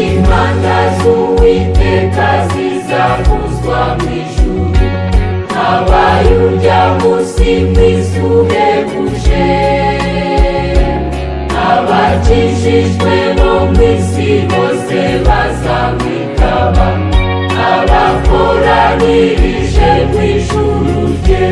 Imana z'Uwiteka zizavuzwa mw'ijuru, habaye urya munsi mwiza uhebuje. Abakijijwe bo mw'isi bose bazamwitaba, abakoranirije mw'ijuru rye.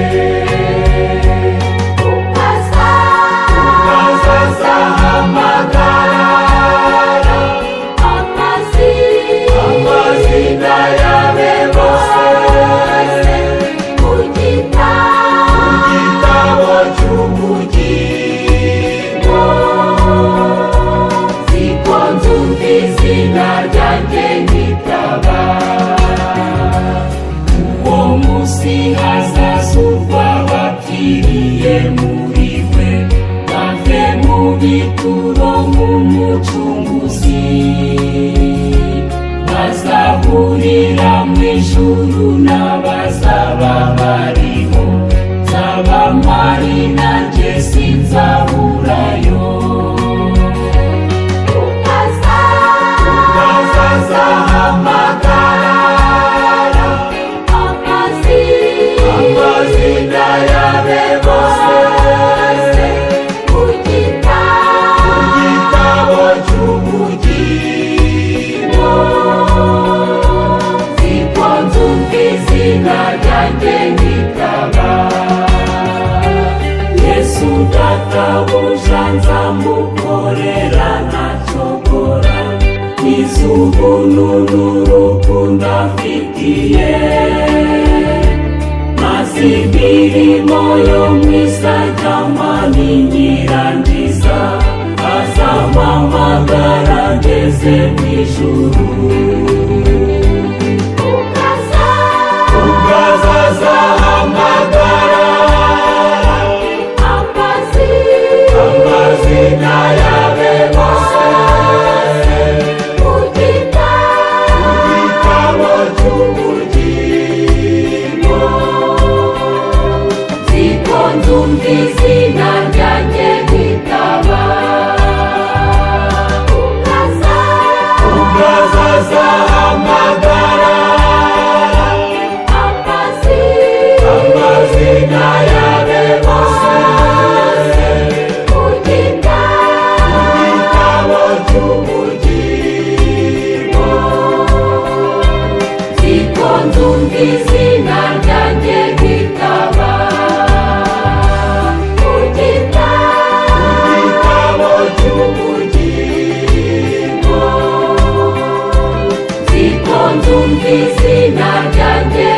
Bazahurira mw'ijuru n'abazaba bariho, nzabamari nanjye sinzaburayo. Ukazazahamagara amazina yabe bose mu gitabo cy'ubugingo. Izina ryanjye nkitaba, Yesu databuja nzamukorera ntacogora, iz'ubuntu n'urukundo amfitiye, maze imirimo yo mw'isajyama ninyirangiza, azampamagara ngeze mw'ijuru. Ukazazahamagara amazina yabe bose mu gitabo cy'ubugingo. Nziko nzumva izina ryanjye nkitaba, ukazazahamagara amazina yabe bose mu gitabo cy'ubugingo. Nziko nzumva izina ryanjye nkitaba mu gitabo cy'ubugingo. Nziko nzumva izina ryanjye